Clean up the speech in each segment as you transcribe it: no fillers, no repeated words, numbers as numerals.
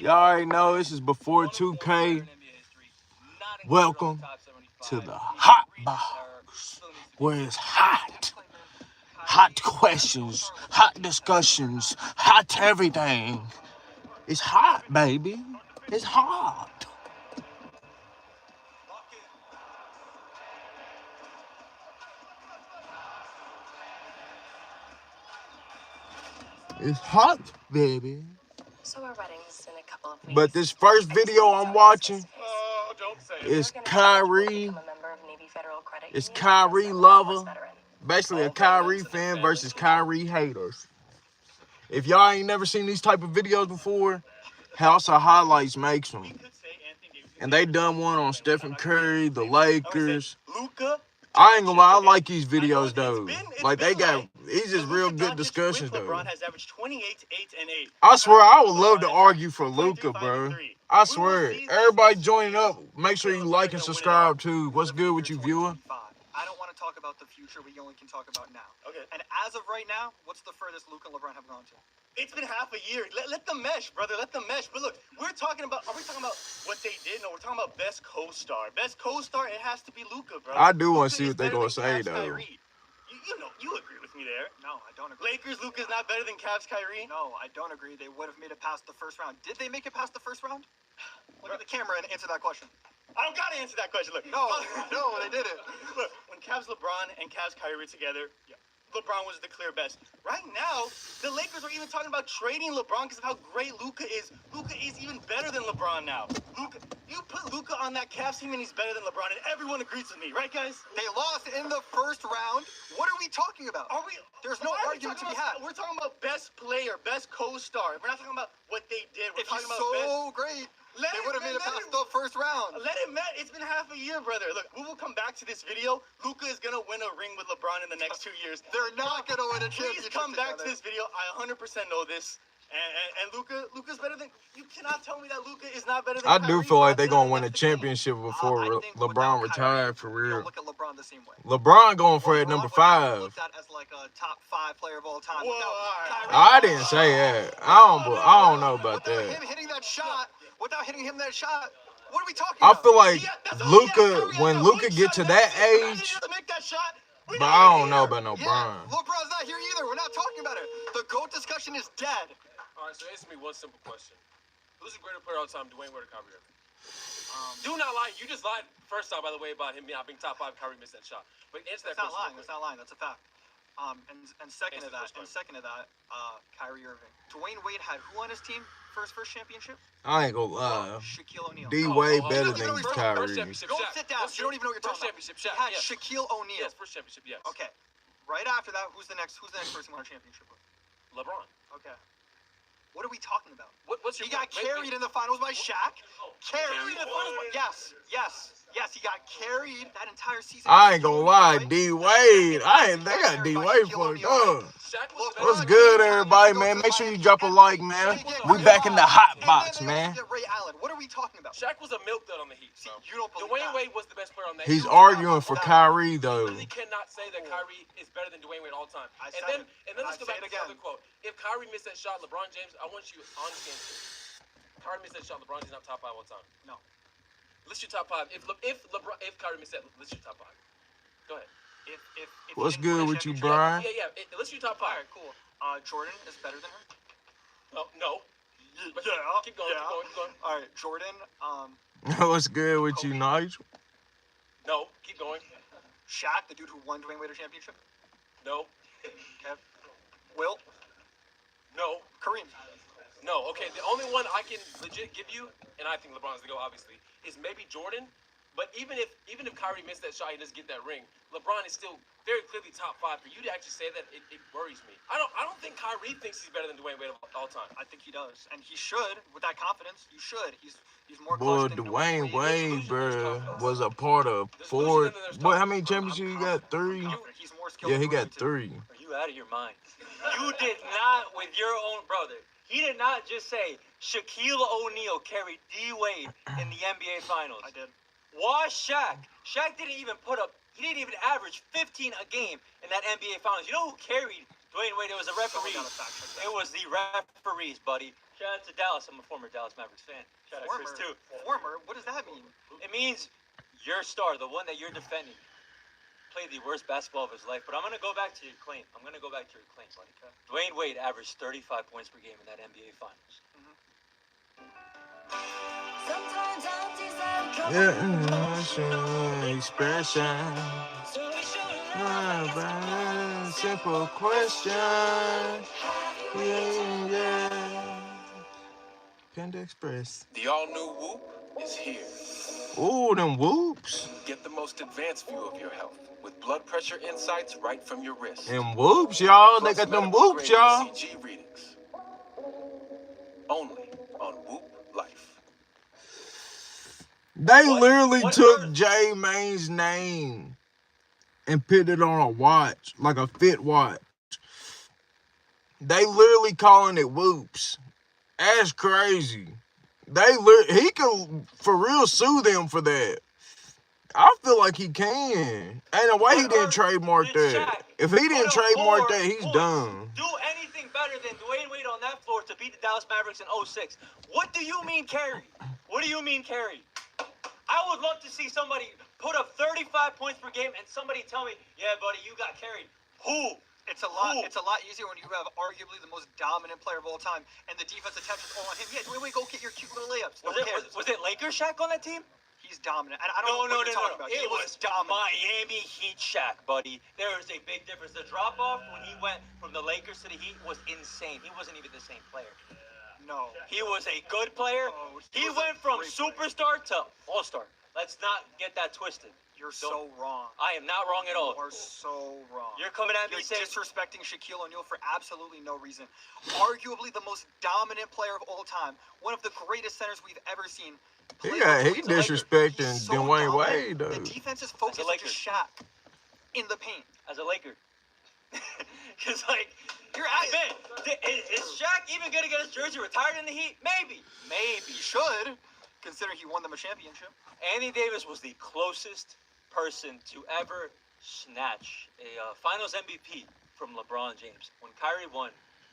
Y'all already know this is before 2K. Welcome to the Hotbox, where it's hot. Hot questions, hot discussions, hot everything. It's hot, baby. It's hot. It's hot, baby. So our wedding's in a couple of weeks. But this first video I'm watching is Kyrie. It's Kyrie lover. Basically a Kyrie fan versus Kyrie haters. If y'all ain't never seen these type of videos before, House of Highlights makes them. And they done one on Stephen Curry, the Lakers. I ain't gonna lie, I like these videos though. Like these is real good discussions though. I swear I would love to argue for Luka, bro. I swear. Everybody joining up. Make sure you like and subscribe too. What's good with you, viewer? I don't want to talk about the future. We only can talk about now. Okay. And as of right now, what's the furthest Luka and LeBron have gone to? It's been half a year. Let them mesh, brother. Let them mesh. But look, are we talking about what they did? No, we're talking about best co-star. Best co-star, it has to be Luka, bro. I do want to see what they're going to say, though. You agree with me there. No, I don't agree. Lakers, Luka's not better than Cavs, Kyrie? No, I don't agree. They would have made it past the first round. Did they make it past the first round? Look at the camera and answer that question. I don't gotta answer that question. Look, no, they didn't. Look, when Cavs LeBron and Cavs Kyrie together, LeBron was the clear best. Right now, the Lakers are even talking about trading LeBron because of how great Luka is. Luka is even better than LeBron now. You put Luka on that Cavs team and he's better than LeBron, and everyone agrees with me, right, guys? They lost in the first round. What are we talking about? There's no argument to be had. We're talking about best player, best co-star. We're not talking about what they did. We're talking about so great. They would have made it past the first round. Let it met. It's been half a year, brother. Look, we will come back to this video. Luka is going to win a ring with LeBron in the next 2 years. They're not going to win a championship. Please come back to this video. I 100% know this. And Luka's better than... You cannot tell me that Luka is not better than I Kyrie. do feel like they're going to win a championship before LeBron retired for real. You don't look at LeBron the same way. LeBron going for it number 5. Looked at as like a top 5 player of all time. I didn't say that. I don't know about that. Him hitting that shot... Without hitting him that shot, what are we talking I about? feel like when Luka get to that age, but I don't know about no Bron. LeBron's not here either. We're not talking about it. The GOAT discussion is dead. All right, so answer me one simple question. Who's the greater player all the time, Dwayne Wade or Kyrie Irving? Do not lie. You just lied first time, by the way, about him not being top 5. Kyrie missed that shot. But answer that question. That's not lying. That's a fact. And second to that, Kyrie Irving. Dwayne Wade had who on his team for his first championship? I ain't gonna lie. Shaquille O'Neal. D Wade better than Kyrie. Go sit down. You don't even know what you're talking about. He had Shaquille O'Neal. Yes, first championship, yes. Okay. Right after that, who's the next person won a championship with? LeBron. Okay. What are we talking about? What's your He got carried in the finals by Shaq. Carried in the finals. Yes, he got carried that entire season. I ain't gonna lie, D Wade. They got D Wade fucked up. What's good, everybody, man? Make sure you drop a like, man. We back in the hot box, man. Ray Allen. What are we talking about? Shaq was a milk dud on the Heat. See, you don't believe Dwayne Wade was the best player on that. He's arguing for Kyrie though. You really cannot say that Kyrie is better than Dwayne Wade all the time. And then let's go back to the other quote. If Kyrie missed that shot, LeBron James, I want you to understand this. Kyrie missed that shot, LeBron James not top 5 all the time. No. List your top 5. If Kyrie missed that, list your top 5. Go ahead. If What's good with you, Brian? Yeah. List your top 5. All right, cool. Jordan is better than her. No. But keep going. All right, Jordan. What's good with you, Nigel? No, keep going. Shaq, the dude who won Dwayne Wade a championship. No. Okay. Will. No. Kareem. No. Okay, the only one I can legit give you, and I think LeBron's the go obviously, is maybe Jordan. But even if Kyrie missed that shot, he doesn't get that ring. LeBron is still very clearly top 5. For you to actually say that, it worries me. I don't think Kyrie thinks he's better than Dwayne Wade all time. I think he does, and he should with that confidence. You should. He's more. Boy, Dwayne Wade, bro, was a part of 4. Boy, how many championships you got? 3. He's more skilled. Yeah, he got 3. Are you out of your mind? You did not, with your own brother. He did not just say Shaquille O'Neal carried D Wade in the NBA Finals. I did. Why Shaq? Shaq didn't even average 15 a game in that NBA Finals. You know who carried Dwayne Wade, it was a referee. Someone gotta fact check that. It was the referees, buddy. Shout out to Dallas. I'm a former Dallas Mavericks fan. Shout out Chris, too. Former? What does that mean? It means your star, the one that you're defending, played the worst basketball of his life. But I'm going to go back to your claim. Buddy. Dwayne Wade averaged 35 points per game in that NBA Finals. Sometimes empty sound comes Yeah, emotion, expression. so we show love. Simple question. Yeah. Panda Express. The all-new Whoop is here. Ooh, them whoops. Get the most advanced view of your health with blood pressure insights right from your wrist. Them whoops, y'all. They Plus got them medical whoops, grade y'all. ECG readings. Only on Whoop Life. They What- literally what took earth? J Mane's name and put it on a watch, like a fit watch. They literally calling it whoops. That's crazy. He can for real sue them for that. I feel like he can. Ain't no way he What didn't earth trademark did that. Shaq If he didn't put up trademark more that, he's points, done. Do anything better than Dwayne Wade on that floor to beat the Dallas Mavericks in 06. What do you mean carry? I would love to see somebody put up 35 points per game and somebody tell me, yeah, buddy, you got carried. Who? It's a lot. Who? It's a lot easier when you have arguably the most dominant player of all time, and the defense attention's all on him. Yeah, Dwayne Wade, go get your cute little layups. No one cares. Was it Lakers Shaq on that team? He's dominant. And I don't know what you're talking about. It He was dominant. Miami Heat Shaq, buddy. There is a big difference. The drop off when he went from the Lakers to the Heat was insane. He wasn't even the same player. No. He was a good player. Oh, He was a went from great player. superstar to all-star. Let's not get that twisted. You're so wrong. I am not wrong at all. You are so wrong. You're coming at me You're saying disrespecting Shaquille O'Neal for absolutely no reason. Arguably the most dominant player of all time. One of the greatest centers we've ever seen. He Played with Dwayne Wade. disrespecting He's so Dwayne dominant. Wade, though. The defense's focus is just Shaq in the paint. as a Laker. Because, like, You're man, is Shaq even going to get his jersey retired in the Heat? Maybe. He should, considering he won them a championship. Anthony Davis was the closest person to ever snatch a Finals MVP from LeBron James. When Kyrie won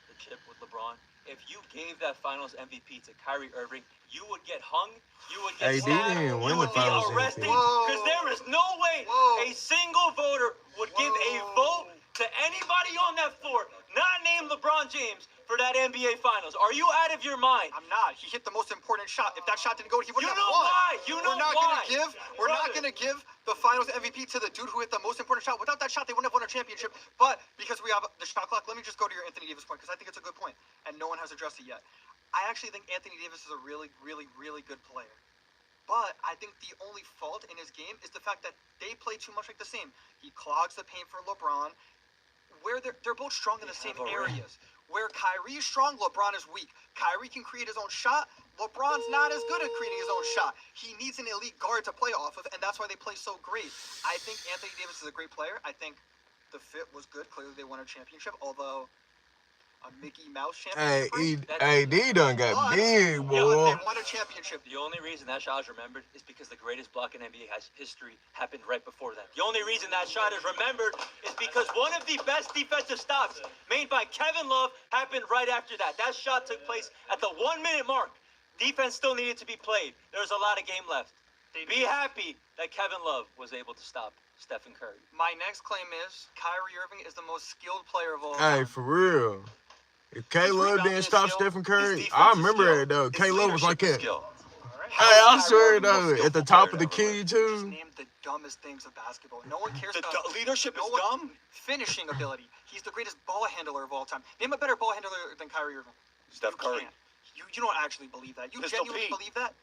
the chip with LeBron, if you gave that Finals MVP to Kyrie Irving, you would get hung, you would get AD stabbed, didn't win you the would be Finals arrested, MVP. because there is no way a single voter would give a vote to anybody on that floor, not named LeBron James, for that NBA Finals. Are you out of your mind? I'm not. He hit the most important shot. If that shot didn't go, he wouldn't You have know won. why? You know why? We're not gonna give the Finals MVP to the dude who hit the most important shot. Without that shot, they wouldn't have won a championship. But because we have the shot clock, let me just go to your Anthony Davis point because I think it's a good point, and no one has addressed it yet. I actually think Anthony Davis is a really, really, really good player. But I think the only fault in his game is the fact that they play too much like the same. He clogs the paint for LeBron. Where they're both strong in the same areas. Where Kyrie's strong, LeBron is weak. Kyrie can create his own shot. LeBron's not as good at creating his own shot. He needs an elite guard to play off of, and that's why they play so great. I think Anthony Davis is a great player. I think the fit was good. Clearly, they won a championship, although a Mickey Mouse Hey, championship. AD done got big, But boy. they won a championship. The only reason that shot is remembered is because the greatest block in NBA history happened right before that. The only reason that shot is remembered is because one of the best defensive stops made by Kevin Love happened right after that. That shot took place at the 1 minute mark. Defense still needed to be played. There was a lot of game left. Be happy that Kevin Love was able to stop Stephen Curry. My next claim is Kyrie Irving is the most skilled player of all Hey, time. for real. If K-Love didn't stop Stephen Curry, His I defensive remember skill, it, though. his K-Love was like leadership that. skill. Hey, I swear, Kyrie Irving, though, most at the skillful top of the player key, Just too. named the dumbest things of basketball. No one cares The about leadership is no one- dumb. Finishing ability. He's the greatest ball handler of all time. Name a better ball handler than Kyrie Irving. Steph You Curry. can't. You don't actually believe that. You Pistol genuinely Pete. believe that?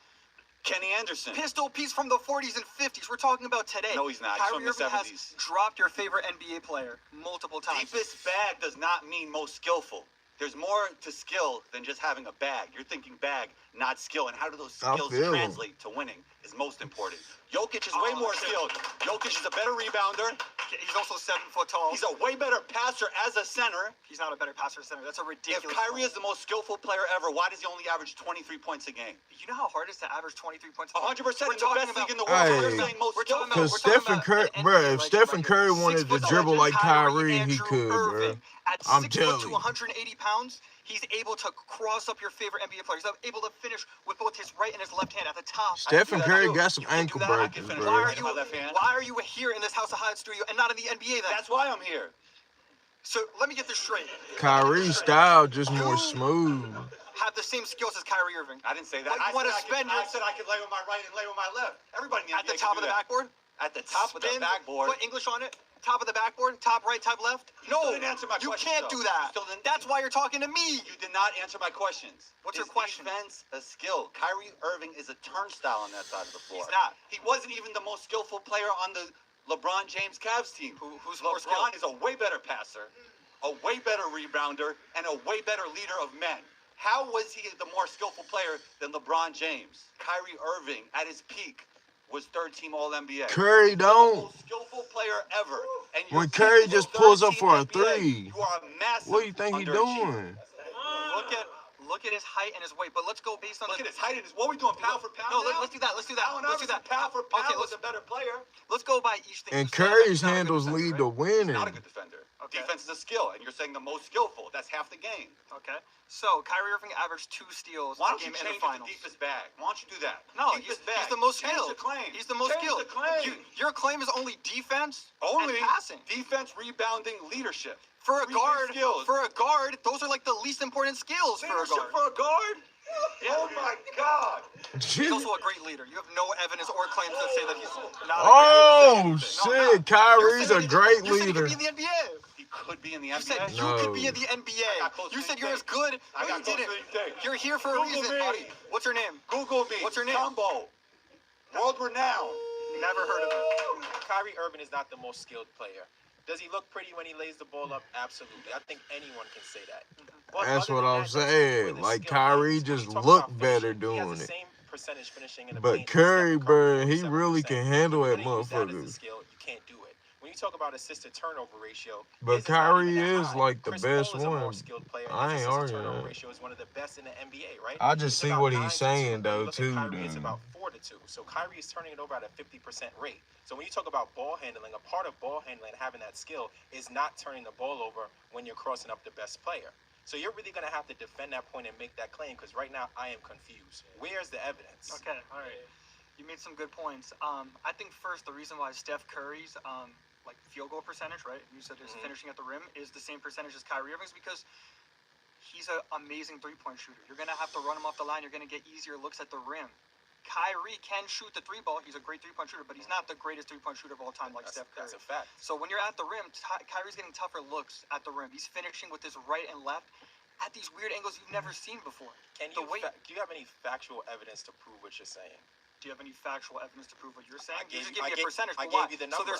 Kenny Anderson. Pistol Pete's from the 40s and 50s. We're talking about today. No, he's not. He's Kyrie from the Irving 70s. has dropped your favorite NBA player multiple times. Deepest bag does not mean most skillful. There's more to skill than just having a bag. You're thinking bag, not skill. And how do those I skills feel 'em. translate to winning is most important. Jokic is way more skilled. Jokic is a better rebounder. He's also 7 foot tall. He's a way better passer as a center. He's not a better passer center. That's a If ridiculous. Kyrie is the most skillful player ever, why does he only average 23 points a game? You know how hard it is to average 23 points? 100% in the talking best about- league in the world. Hey. We're saying most We're talking skillful. about- Because we're talking Stephen about Curry, an bro, NBA if legend Stephen right Curry here. wanted 6 to foot dribble legend like Kyrie, he Andrew could, bro. Irving. At I'm 6 foot telling to you. 180 pounds, he's able to cross up your favorite NBA player. He's able to finish with both his right and his left hand at the top. Stephen that Curry too. got some You can do ankle that. I can breakers, finish bro. Why are with you? my left hand. Why are you here in this House of Hyatt studio and not in the NBA then? That's why I'm here. So let me get this straight. Kyrie's style just more smooth. Have the same skills as Kyrie Irving. I didn't say that. But you I wanna said I could- spend your- I said I could lay with my right and lay with my left. Everybody in the At the NBA top can of do the that. backboard? At the top of the Spin, backboard. Put English on it. Top of the backboard. Top right, top left. still No, didn't answer my you question, can't though. do You that. still didn't- That's why you're talking to me. You did not answer my questions. What's Is your question? Defense a skill. Kyrie Irving is a turnstile on that side of the floor. He's not. He wasn't even the most skillful player on the LeBron James Cavs team. Who's more LeBron skilled? is a way better passer, a way better rebounder, and a way better leader of men. How was he the more skillful player than LeBron James? Kyrie Irving, at his peak, was third-team All-NBA. Curry The don't. most skillful player ever. And your When team Curry is just a pulls up third-team for a NBA. three. You are a massive What do you think he underachiever. doing? Look at his height and his weight. But let's go based on Look the at his height and his. What are we doing? Pound for pound? No, now? let's do that. Let's do that. Allen Let's do Iverson, that. pound for pound, Okay, was a better player. let's go by each thing. And You said that Curry's he's not a good handles defender, lead right? to winning. Not a good defender. Okay. Defense is a skill, and you're saying the most skillful. That's half the game. Okay. So Kyrie Irving averaged 2 steals Why a don't you game in change the it to finals. deepest bag? Why don't you do that? No, deepest he's bag. the most Change skilled. the claim. He's the most Change skilled. the claim. Your claim is only defense Only and passing. defense, rebounding, leadership. For a Three big guard, skills. those are like the least important skills for a Leadership guard. for a guard? Oh my God! He's also a great leader. You have no evidence or claims that say that he's not. Oh, a shit. You're Kyrie's saying a great you said he leader. could be in the NBA. He could be in the You said NBA. you No. could be in the I NBA. got closer You than said you you're as think. good. I No, got you closer didn't. than you think. You're here for a Google reason, me. buddy. What's your name? Google me. What's your name? Combo. World renowned. Never heard of it. Kyrie Irving is not the most skilled player. Does he look pretty when he lays the ball up? Absolutely. I think anyone can say that. But That's other what than I'm that, that's where saying. the Like, skill Kyrie is. When just you talk look about better finishing, he doing has the it. same percentage finishing in the But paint as Curry, Steph bro, he 47%. really can handle When it, you're gonna use that as a motherfuckers. skill, you can't do it. When you talk about assist to turnover ratio, But his is not Kyrie even that is high. like the Chris best Paul is a more one. skilled player, and I his ain't assist to arguing turnover that. ratio is one of the best in the NBA, right? I just He's see about what 9 he's to 2. saying, When though, you look too, at Kyrie, it's then. about 4 to 2. So Kyrie is turning it over at a 50% rate. So when you talk about ball handling, a part of ball handling and having that skill is not turning the ball over when you're crossing up the best player. So you're really going to have to defend that point and make that claim, because right now I am confused. Where's the evidence? Okay, all right. You made some good points. I think first the reason why Steph Curry's like field goal percentage, right? You said his finishing at the rim is the same percentage as Kyrie Irving's because he's an amazing 3-point shooter. You're gonna have to run him off the line. You're gonna get easier looks at the rim. Kyrie can shoot the 3 ball. He's a great 3-point shooter, but he's not the greatest 3-point shooter of all time like Steph Curry. That's a fact. So when you're at the rim, Kyrie's getting tougher looks at the rim. He's finishing with his right and left at these weird angles you've never seen before. Do you have any factual evidence to prove what you're saying? Do you have any factual evidence to prove what you're saying? I You gave just you- give me I a gave- percentage. I but why? gave you the So number.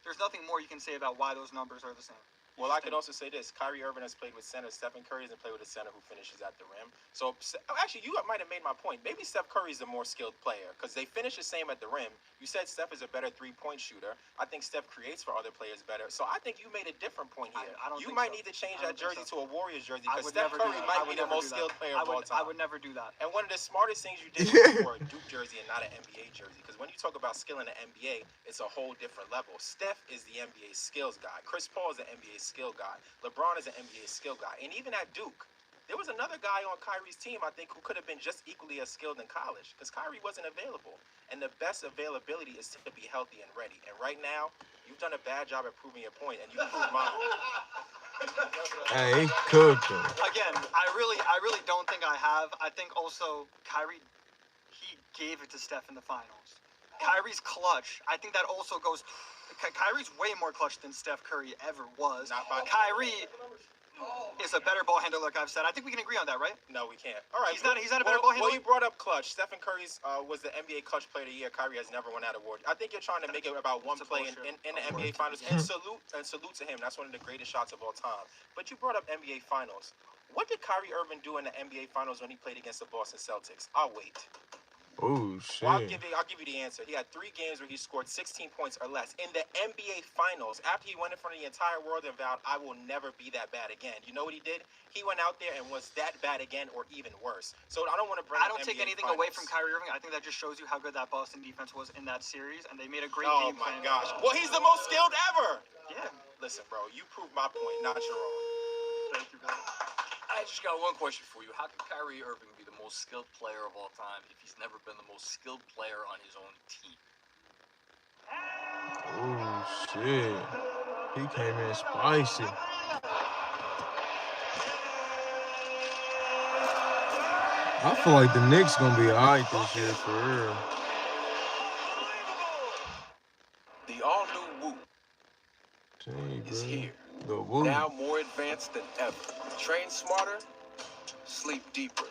there's nothing more you can say about why those numbers are the same. Well, I could also say this. Kyrie Irving has played with centers. Stephen Curry hasn't played with a center who finishes at the rim. So, actually, you might have made my point. Maybe Steph Curry's the more skilled player because they finish the same at the rim. You said Steph is a better 3-point shooter. I think Steph creates for other players better. So I think you made a different point here. I don't You think might so. need to change I that don't think jersey so. to a Warriors jersey I because would Steph never do Curry that. might I would be the never most do that. skilled player of all time. I would never do that. And one of the smartest things you did was wear a Duke jersey and not an NBA jersey. Because when you talk about skill in the NBA, it's a whole different level. Steph is the NBA skills guy. Chris Paul is an NBA skill guy. LeBron is an NBA skill guy. And even at Duke, there was another guy on Kyrie's team, I think, who could have been just equally as skilled in college. Because Kyrie wasn't available. And the best availability is to be healthy and ready. And right now, you've done a bad job at proving your point, and you proved mine. Hey, he cooked him. Again, I really don't think I have. I think also Kyrie, he gave it to Steph in the finals. Kyrie's clutch. I think that also goes. Kyrie's way more clutch than Steph Curry ever was. Not by- Kyrie. is a better ball handler, like I've said. I think we can agree on that, right? No, we can't. All right. He's not a better ball handler? Well, you brought up clutch. Stephen Curry's was the NBA Clutch Player of the Year. Kyrie has never won that award. I think you're trying to make it about one play in the NBA Finals. And salute to him. That's one of the greatest shots of all time. But you brought up NBA Finals. What did Kyrie Irving do in the NBA Finals when he played against the Boston Celtics? I'll wait. Oh, shit. Well, I'll give you the answer. He had 3 games where he scored 16 points or less. In the NBA Finals, after he went in front of the entire world and vowed, I will never be that bad again. You know what he did? He went out there and was that bad again or even worse. So I don't want to bring I don't take NBA anything Finals away from Kyrie Irving. I think that just shows you how good that Boston defense was in that series, and they made a great Oh, game my plan. gosh. Well, he's the most skilled ever. Yeah. Listen, bro, you proved my point, not your own. Thank you, brother. I just got one question for you. How can Kyrie Irving be the most skilled player of all time if he's never been the most skilled player on his own team? Oh, shit. He came in spicy. I feel like the Knicks gonna be alright this year, for real. The all-new Whoop Dang, is bro. here. The Woo. Now more advanced than ever. Train smarter, sleep deeper.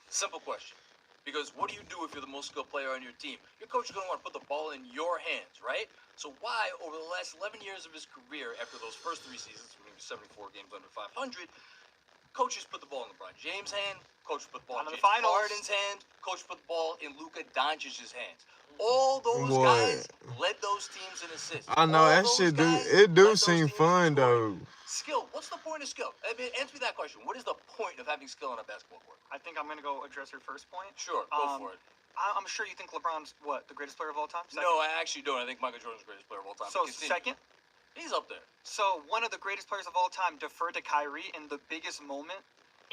Simple question. Because what do you do if you're the most skilled player on your team? Your coach is going to want to put the ball in your hands, right? So why, over the last 11 years of his career, after those first 3 seasons, when he was 74 games under 500, coaches put the ball in LeBron James' hand, coaches put the ball in On the James finals. Harden's hand, coaches put the ball in Luka Doncic's hands. All those Boy. guys led those teams in assists. I know, All that those shit guys it led do those seem teams in fun, scoring. though. Skill. What's the point of skill? I mean, answer me that question. What is the point of having skill on a basketball court? I think I'm going to go address your first point. Sure, go for it. I'm sure you think LeBron's, what, the greatest player of all time? Second? No, I actually don't. I think Michael Jordan's the greatest player of all time. So, Continue. second? He's up there. So, one of the greatest players of all time deferred to Kyrie in the biggest moment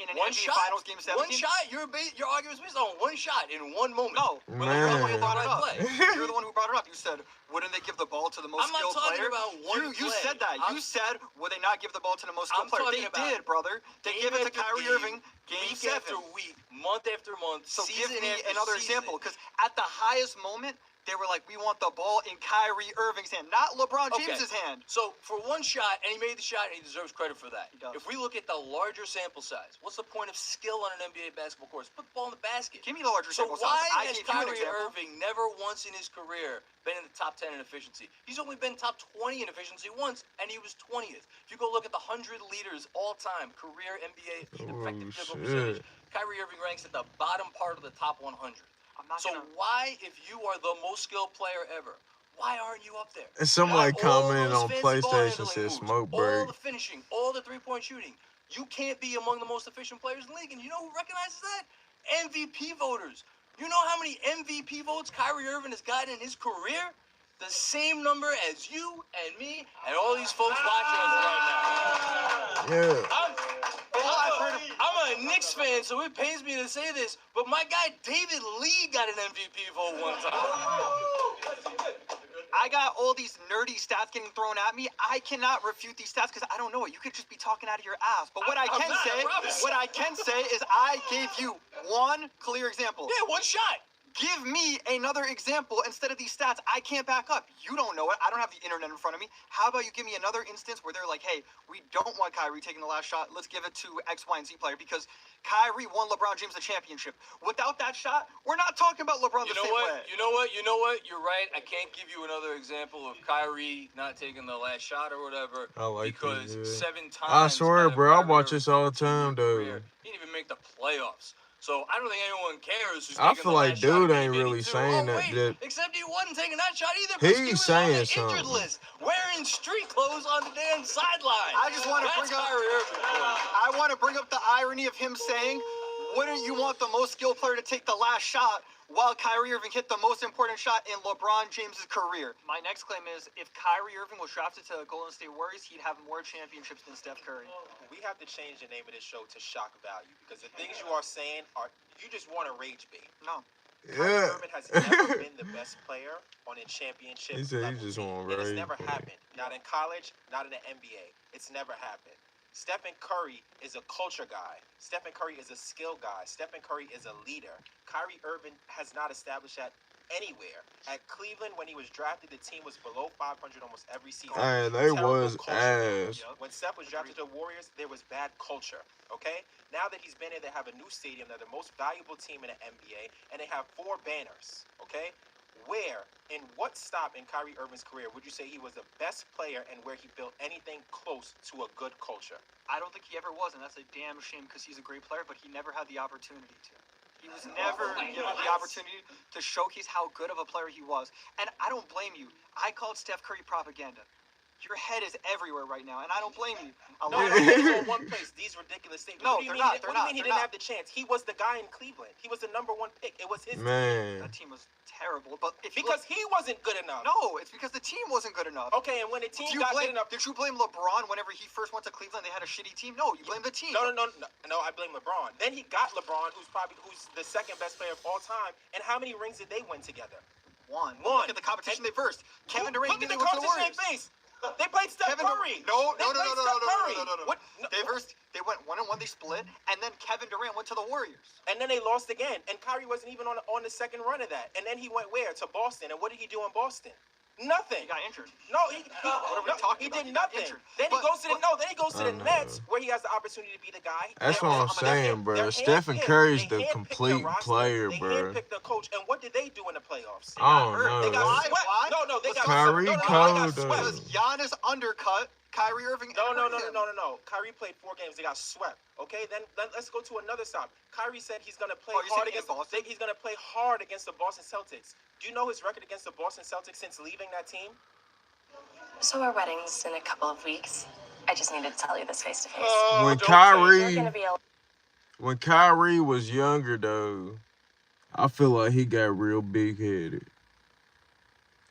in an One NBA shot. Finals Game 17. One shot. Your argument's based on one shot in one moment. No, When Man. you're the LeBron one who made the brought it right up. play. You're the one who brought it up. You said, wouldn't they give the ball to the most I'm not skilled talking player? about one You play. said that. You said, would they not give the ball to the most skilled I'm player? talking They about did, brother. They game gave it to after Kyrie game, Irving, Game week 7. after week, month after month, So give season me after another season. example, because at the highest moment, they were like, we want the ball in Kyrie Irving's hand, not LeBron Okay. James's hand. So for one shot, and he made the shot, and he deserves credit for that. He does. If we look at the larger sample size, what's the point of skill on an NBA basketball court? Put the ball in the basket. Give me the larger So sample why size. I has gave you an Kyrie example. Irving never once in his career been in the top 10 in efficiency? He's only been top 20 in efficiency once, and he was 20th. If you go look at the 100 leaders all time, career NBA effective field goal percentage, Kyrie Irving ranks at the bottom part of the top 100. I'm not So gonna. why, if you are the most skilled player ever, why aren't you up there? And somebody Got all commented those on fancy ball PlayStation handling said moves, smoke all break. the finishing, all the three-point shooting. You can't be among the most efficient players in the league, and you know who recognizes that? MVP voters. You know how many MVP votes Kyrie Irving has gotten in his career? The same number as you and me and all these folks watching us right now. Yeah. I'm a Knicks fan, so it pains me to say this, but my guy David Lee got an MVP vote one time. I got all these nerdy stats getting thrown at me. I cannot refute these stats because I don't know it. You could just be talking out of your ass. But what I can say is I gave you one clear example. Yeah, one shot. Give me another example instead of these stats I can't back up. You don't know it. I don't have the internet in front of me. How about you give me another instance where they're like, hey, we don't want Kyrie taking the last shot. Let's give it to X, Y, and Z player because Kyrie won LeBron James the championship. Without that shot, we're not talking about LeBron the same way. You know what? You're right. I can't give you another example of Kyrie not taking the last shot or whatever. I like because this, yeah. 7 times. I swear, out of bro, I Kyrie watch this all the Irving's time, though. career, He didn't even make the playoffs. So I don't think anyone cares who's I taking feel the like last shot dude in ain't Game really 82. saying that- Wait, that- except he wasn't taking that shot either. He's because he was saying on the something. injured list, wearing street clothes on the damn sideline. I just want to That's bring up. Kyrie Irving. I want to bring up the irony of him saying, "Wouldn't you want the most skilled player to take the last shot?" While Kyrie Irving hit the most important shot in LeBron James's career. My next claim is, if Kyrie Irving was drafted to the Golden State Warriors, he'd have more championships than Steph Curry. We have to change the name of this show to Shock Value because the things you are saying are you just want to rage bait. No. Kyrie Yeah. Irving has never been the best player on a championship He said he level just team. want It has rage never bait. happened. Not in college, not in the NBA. It's never happened. Stephen Curry is a culture guy. Stephen Curry is a skill guy. Stephen Curry is a leader. Kyrie Irving has not established that anywhere. At Cleveland, when he was drafted, the team was below 500 almost every season. Hey, they Terrible was culture. ass. When Steph was drafted to the Warriors, there was bad culture, okay? Now that he's been here, they have a new stadium. They're the most valuable team in the NBA, and they have 4 banners, okay? Where, in what stop in Kyrie Irving's career would you say he was the best player and where he built anything close to a good culture? I don't think he ever was, and that's a damn shame because he's a great player, but he never had the opportunity to. He was never given the opportunity to showcase how good of a player he was. And I don't blame you. I called Steph Curry propaganda. Your head is everywhere right now, and I don't blame you. No, it's on one place. These ridiculous statements. No, What do you they're not. mean? They're What do you not. mean he They're didn't not. have the chance? He was the guy in Cleveland. He was the #1 pick. It was his team. Man. That team was terrible. But if you Because he wasn't good enough. no, it's because the team wasn't good enough. Okay, and when the team got good enough. Did you blame LeBron whenever he first went to Cleveland? They had a shitty team. No, you blame the team. No, I blame LeBron. Then he got LeBron, who's the second best player of all time. And how many rings did they win together? One. One. Look at the competition they versed. Kevin Durant Look at the went to the competition Warriors. they faced. They played Steph Kevin Curry. No. They They went 1-1. They split, and then Kevin Durant went to the Warriors. And then they lost again. And Kyrie wasn't even on the second run of that. And then he went where? To Boston. And what did he do in Boston? Nothing. He got injured. No, he What are we talking he about? did He got nothing. injured. Then he goes to the know. Nets where he has the opportunity to be the guy. That's what I'm saying, bro. Stephen Curry's the complete player, They bro. handpicked the coach, and what did they do in the playoffs? I don't hurt. know. They got Why? swept. Why? No, they got Kyrie swept. cold, They got though. swept. Because Giannis undercut Kyrie Irving. No. and him. Kyrie played 4 games. They got swept. Okay, then let's go to another stop. Kyrie said he's gonna play Oh, you hard saying against Boston? he's gonna play hard against the Boston Celtics. Do you know his record against the Boston Celtics since leaving that team? So our wedding's in a couple of weeks. I just needed to tell you this face to face. When You're Kyrie, gonna be a when Kyrie was younger, though, I feel like he got real big-headed.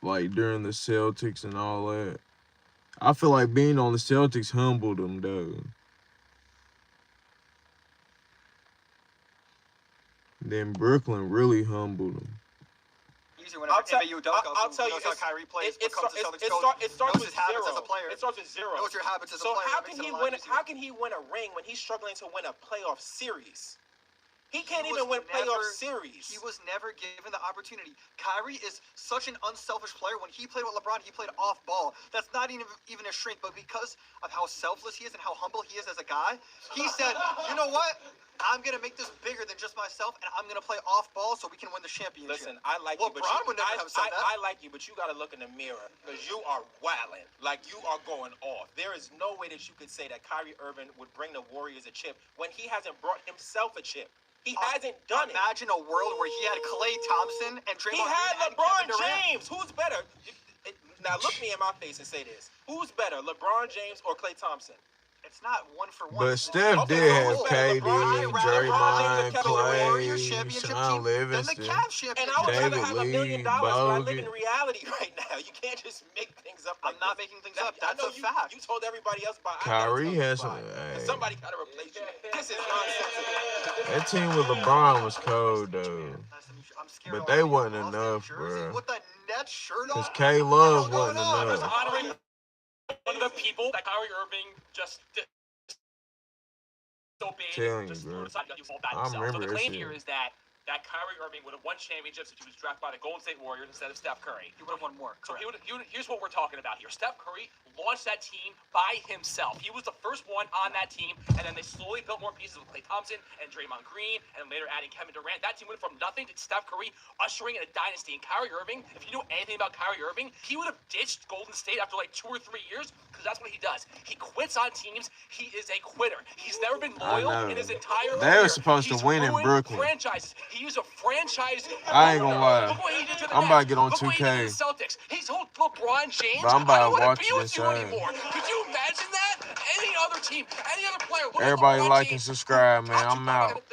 Like, during the Celtics and all that. I feel like being on the Celtics humbled him, though. Then Brooklyn really humbled him. Easy whenever I'll tell- Ime Udoka, I'll who tell you, knows how it's- Kyrie plays, It becomes the Celtics starts coach, with knows his habits zero. as a player. It starts with 0. Knows your habits as a So player. how It makes can it he a lot win? easier. How can he win a ring when he's struggling to win a playoff series? He can't He even was win playoff never- series. He was never given the opportunity. Kyrie is such an unselfish player. When he played with LeBron, he played off ball. That's not even a shrink, but because of how selfless he is and how humble he is as a guy, he said, you know what? I'm going to make this bigger than just myself, and I'm going to play off ball so we can win the championship. Listen, I like you, but LeBron would never have said that. I like you, but you got to look in the mirror because you are wilding. Like, you are going off. There is no way that you could say that Kyrie Irving would bring the Warriors a chip when he hasn't brought himself a chip. He hasn't done it. Imagine a world where he had Klay Thompson and Draymond He had Green and LeBron Kevin Durant. James. Who's better? Now look me in my face and say this. Who's better, LeBron James or Klay Thompson? It's not one for one. But Steph Okay, did so have who's better, KD, LeBron James or Draymond, Kevin the Warriors Clay, championship Sean team than the Livingston. Cavs championship. And I would rather David have $1 million, Lee, but I live Bogut. in reality right now. You can't just make things up like I'm not this. making things up. That's I know a fact. You told everybody else, but Kyrie has some. And somebody got to replace you. This is nonsensical. That team with LeBron was cold, though. I'm scared But of they all wasn't Austin enough, jerseys bruh. With the Nets shirt Because on. K Love What's wasn't going on? enough. Honoring one of the people that Kyrie Irving just disobeyed. Telling you, Just bro. decided to do all bad I himself. So remember the that claim shit. here is that Kyrie Irving would have won championships if he was drafted by the Golden State Warriors instead of Steph Curry. He would have won more. So Correct. here's what we're talking about here. Steph Curry launched that team by himself. He was the first one on that team, and then they slowly built more pieces with Klay Thompson and Draymond Green, and later adding Kevin Durant. That team went from nothing to Steph Curry ushering in a dynasty. And Kyrie Irving, if you know anything about Kyrie Irving, he would have ditched Golden State after like 2 or 3 years because that's what he does. He quits on teams. He is a quitter. He's never been I loyal know. in his entire They were career. supposed to He's win in ruined Brooklyn. franchises. He is a franchise. I ain't gonna lie. Look what he did to the I'm about to Nets. get on Look what he did 2K. to the Celtics. He's told LeBron James, But I'm about I to don't want watch to be with this you game. anymore. Could you imagine that? Any other team, any other player. Look at Everybody LeBron like and James. subscribe, man. Got you, I'm I gotta out.